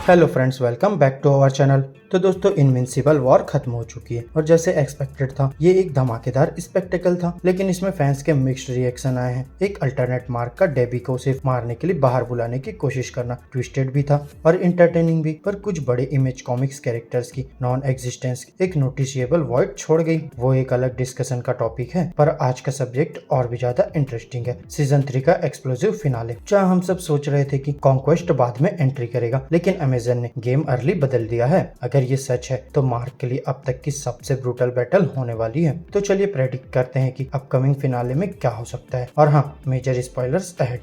Hello friends, welcome back to our channel. तो दोस्तों, invincible war खत्म हो चुकी है और जैसे एक्सपेक्टेड था ये एक धमाकेदार स्पेक्टेकल था, लेकिन इसमें फैंस के मिक्स्ड रिएक्शन आए हैं। एक अल्टरनेट मार्क का डेबी को सिर्फ मारने के लिए बाहर बुलाने की कोशिश करना ट्विस्टेड भी था और इंटरटेनिंग भी, पर कुछ बड़े इमेज कॉमिक्स कैरेक्टर्स की नॉन एग्जिस्टेंस एक नोटिशिएबल वॉइड छोड़ गई। वो एक अलग डिस्कशन का टॉपिक है, पर आज का सब्जेक्ट और भी ज्यादा इंटरेस्टिंग है। सीजन 3 का एक्सप्लोसिव फिनाले, जहाँ हम सब सोच रहे थे कि कॉन्क्वेस्ट बाद में एंट्री करेगा, लेकिन अमेजन ने गेम अर्ली बदल दिया है। अगर ये सच है तो मार्क के लिए अब तक की सबसे ब्रूटल बैटल होने वाली है। तो चलिए प्रेडिक्ट करते हैं कि अपकमिंग फिनाले में क्या हो सकता है। और हाँ, मेजर स्पॉयलर्स अहेड।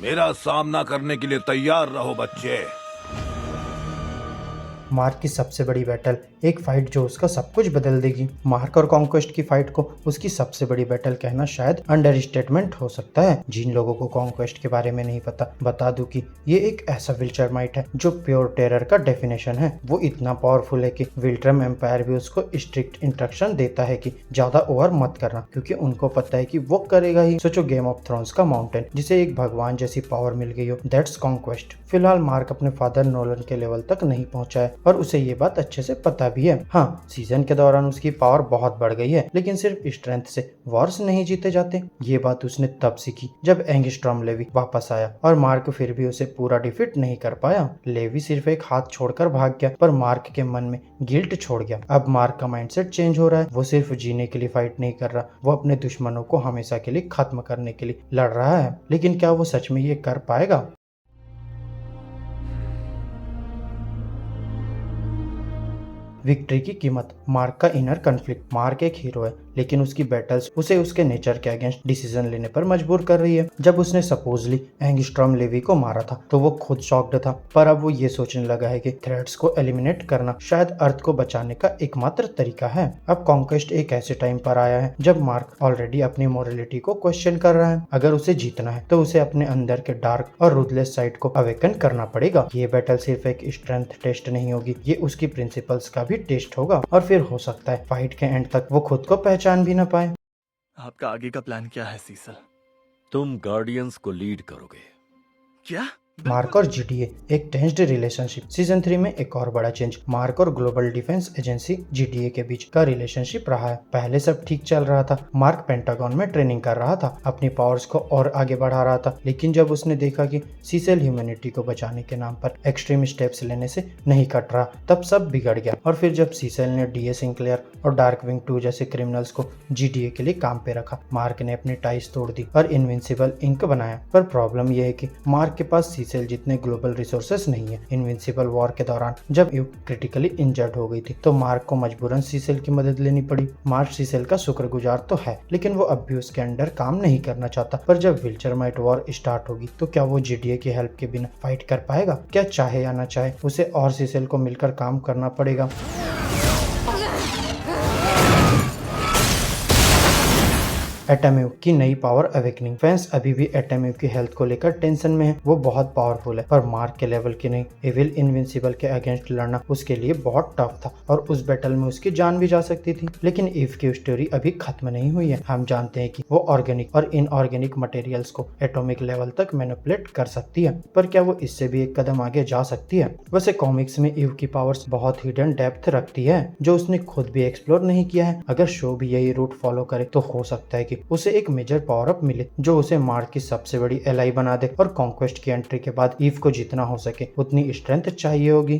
मेरा सामना करने के लिए तैयार रहो बच्चे। मार्क की सबसे बड़ी बैटल, एक फाइट जो उसका सब कुछ बदल देगी। मार्क और कॉन्क्वेस्ट की फाइट को उसकी सबसे बड़ी बैटल कहना शायद अंडर स्टेटमेंट हो सकता है। जिन लोगों को कॉन्क्वेस्ट के बारे में नहीं पता, बता दूं कि ये एक ऐसा विल्चरमाइट है जो प्योर टेरर का डेफिनेशन है। वो इतना पावरफुल है कि विल्ट्रम एम्पायर भी उसको स्ट्रिक्ट इंस्ट्रक्शन देता है कि ज्यादा ओवर मत करना, क्योंकि उनको पता है कि वो करेगा ही। सोचो, गेम ऑफ थ्रोन्स का माउंटेन जिसे एक भगवान जैसी पावर मिल गई हो, दैट्स कॉन्क्वेस्ट। फिलहाल मार्क अपने फादर नोलन के लेवल तक नहीं पहुंचा है और उसे ये बात अच्छे से पता भी है। हाँ, सीजन के दौरान उसकी पावर बहुत बढ़ गई है, लेकिन सिर्फ स्ट्रेंथ से वॉर्स नहीं जीते जाते। ये बात उसने तब सीखी जब एंगस्ट्रॉम लेवी वापस आया और मार्क फिर भी उसे पूरा डिफीट नहीं कर पाया। लेवी सिर्फ एक हाथ छोड़कर भाग गया, पर मार्क के मन में गिल्ट छोड़ गया। अब मार्क का माइंडसेट चेंज हो रहा है। वो सिर्फ जीने के लिए फाइट नहीं कर रहा, वो अपने दुश्मनों को हमेशा के लिए खत्म करने के लिए लड़ रहा है। लेकिन क्या वो सच में ये कर पाएगा? विक्ट्री की कीमत, मार्क का इनर कन्फ्लिक्ट। मार्क एक हीरो है, लेकिन उसकी बैटल्स उसे उसके नेचर के अगेंस्ट डिसीजन लेने पर मजबूर कर रही है। जब उसने सपोजली एंगस्ट्रॉम लेवी को मारा था तो वो खुद शॉक्ड था, पर अब वो ये सोचने लगा है कि थ्रेट्स को एलिमिनेट करना शायद अर्थ को बचाने का एकमात्र तरीका है। अब कॉन्क्वेस्ट एक ऐसे टाइम पर आया है जब मार्क ऑलरेडी अपनी मोरलिटी को क्वेश्चन कर रहा है। अगर उसे जीतना है तो उसे अपने अंदर के डार्क और रूथलेस साइड को अवेकन करना पड़ेगा। ये बैटल सिर्फ एक स्ट्रेंथ टेस्ट नहीं होगी, ये उसकी प्रिंसिपल्स का भी टेस्ट होगा, और फिर हो सकता है फाइट के एंड तक वो खुद को पहचान भी न पाए। आपका आगे का प्लान क्या है सीसल? तुम गार्डियंस को लीड करोगे। क्या? मार्क और जीटीए एक टेंस्ड रिलेशनशिप। सीजन 3 में एक और बड़ा चेंज मार्क और ग्लोबल डिफेंस एजेंसी जीटीए के बीच का रिलेशनशिप रहा है। पहले सब ठीक चल रहा था, मार्क पेंटागन में ट्रेनिंग कर रहा था, अपनी पावर्स को और आगे बढ़ा रहा था। लेकिन जब उसने देखा कि सीसेल ह्यूमैनिटी को बचाने के नाम पर एक्सट्रीम स्टेप्स लेने से नहीं कट रहा, तब सब बिगड़ गया। और फिर जब सीसेल ने डीए सिंक्लेयर और डार्कविंग 2 जैसे क्रिमिनल्स को जीटीए के लिए काम पे रखा, मार्क ने अपनी टाइज तोड़ दी और इनविंसिबल इंक बनाया। पर प्रॉब्लम यह है कि मार्क के पास सीसेल जितने ग्लोबल रिसोर्सेस नहीं है। इनविंसिबल वॉर के दौरान जब यू क्रिटिकली इंजर्ड हो गई थी तो मार्क को मजबूरन सीसेल की मदद लेनी पड़ी। मार्क सीसेल का शुक्रगुजार तो है, लेकिन वो अब भी उसके अंडर काम नहीं करना चाहता। पर जब विल्चरमाइट वॉर स्टार्ट होगी तो क्या वो जीटीए की हेल्प के बिना फाइट कर पाएगा? क्या चाहे या ना चाहे उसे और सीसेल को मिलकर काम करना पड़ेगा। एटॉमिक की नई पावर अवेकनिंग। फैंस अभी भी एटॉमिक की हेल्थ को लेकर टेंशन में है। वो बहुत पावरफुल है, पर मार्क के लेवल की नहीं। एविल इनविंसिबल के अगेंस्ट लड़ना उसके लिए बहुत टफ था और उस बैटल में उसकी जान भी जा सकती थी। लेकिन ईव की स्टोरी अभी खत्म नहीं हुई है। हम जानते हैं कि वो ऑर्गेनिक और इनऑर्गेनिक मटेरियल्स को एटॉमिक लेवल तक मैनिपुलेट कर सकती है, पर क्या वो इससे भी एक कदम आगे जा सकती है? वैसे कॉमिक्स में ईव की पावर्स बहुत हिडन डेप्थ रखती है, जो उसने खुद भी एक्सप्लोर नहीं किया है। अगर शो भी यही रूट फॉलो करे तो हो सकता है कि उसे एक मेजर पावर अप मिले जो उसे मार्क की सबसे बड़ी एलाई बना दे। और कॉन्क्वेस्ट की एंट्री के बाद ईव को जितना हो सके उतनी स्ट्रेंथ चाहिए होगी।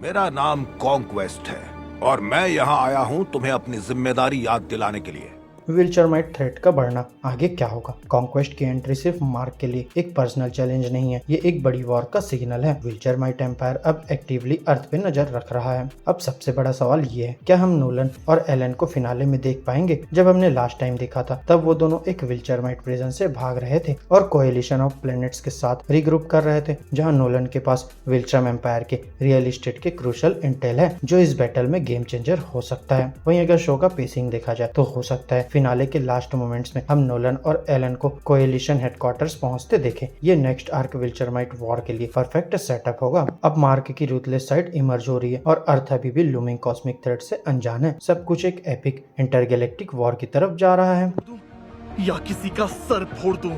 मेरा नाम कॉन्क्वेस्ट है और मैं यहाँ आया हूँ तुम्हें अपनी जिम्मेदारी याद दिलाने के लिए। विल्चरमाइट थ्रेट का बढ़ना, आगे क्या होगा? कॉन्क्वेस्ट की एंट्री सिर्फ मार्क के लिए एक पर्सनल चैलेंज नहीं है, ये एक बड़ी वॉर का सिग्नल है। विल्चरमाइट एम्पायर अब एक्टिवली अर्थ पे नजर रख रहा है। अब सबसे बड़ा सवाल ये है, क्या हम नोलन और एलन को फिनाले में देख पाएंगे? जब हमने लास्ट टाइम देखा था तब वो दोनों एक विल्चरमाइट प्रिजन से भाग रहे थे और कोएलिशन ऑफ प्लैनेट्स के साथ रीग्रुप कर रहे थे, जहाँ नोलन के पास विल्ट्रम एम्पायर के रियल एस्टेट के क्रूशल इंटेल है, जो इस बैटल में गेम चेंजर हो सकता है। वहीं अगर शो का पेसिंग देखा जाए तो हो सकता है फिनाले के लास्ट मोमेंट्स में हम नोलन और एलन को कोएलिशन हेडक्वार्टर्स पहुंचते देखें। ये नेक्स्ट आर्क विल्चरमाइट वॉर के लिए परफेक्ट सेटअप होगा। अब मार्क की रूथलेस साइड इमर्ज हो रही है और अर्थ अभी भी लूमिंग कॉस्मिक थ्रेट से अनजान है। सब कुछ एक एपिक इंटरगैलेक्टिक वॉर की तरफ जा रहा है। या किसी का सर फोड़ दूं।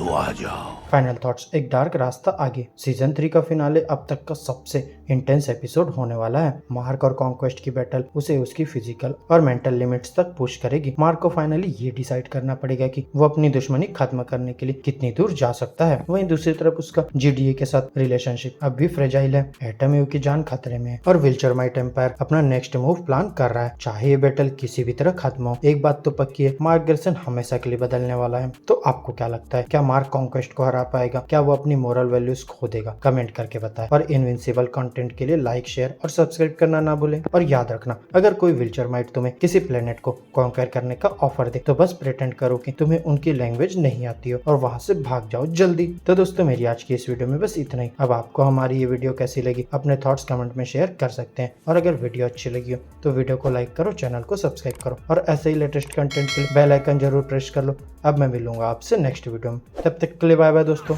तो आ जाओ। फाइनल थॉट्स, एक डार्क रास्ता आगे। सीजन 3 का फिनाले अब तक का सबसे इंटेंस एपिसोड होने वाला है। मार्क और कॉन्क्वेस्ट की बैटल उसे उसकी फिजिकल और मेंटल लिमिट्स तक पुश करेगी। मार्क को फाइनली ये डिसाइड करना पड़ेगा कि वो अपनी दुश्मनी खत्म करने के लिए कितनी दूर जा सकता है। वहीं दूसरी तरफ उसका जीडीए के साथ रिलेशनशिप अब भी फ्रेजाइल है। एटम यू की जान खतरे में है और विल्चरमाइट एम्पायर अपना नेक्स्ट मूव प्लान कर रहा है। चाहे ये बैटल किसी भी तरह खत्म हो, एक बात तो पक्की है, मार्क गेल्सन हमेशा के लिए बदलने वाला है। तो आपको क्या लगता है, क्या मार्क कॉन्क्वेस्ट को हरा पाएगा? क्या वो अपनी मोरल वैल्यूज खो देगा? कमेंट करके बताएं। और इनविंसिबल कंटेंट के लिए लाइक, शेयर और सब्सक्राइब करना ना भूलें। और याद रखना, अगर कोई विल्चरमाइट तुम्हें किसी प्लेनेट को कॉन्कर करने का ऑफर दे तो बस प्रिटेंड करो कि तुम्हें उनकी लैंग्वेज नहीं आती हो और वहां से भाग जाओ जल्दी। तो दोस्तों, मेरी आज की इस वीडियो में बस इतना ही। अब आपको हमारी ये वीडियो कैसी लगी अपने थॉट्स कमेंट में शेयर कर सकते हैं। और अगर वीडियो अच्छी लगी हो तो वीडियो को लाइक करो, चैनल को सब्सक्राइब करो और ऐसे ही लेटेस्ट कंटेंट के लिए बेल आइकन जरूर प्रेस कर लो। अब मैं मिलूंगा आपसे नेक्स्ट वीडियो में, तब तक के लिए बाय बाय दोस्तों।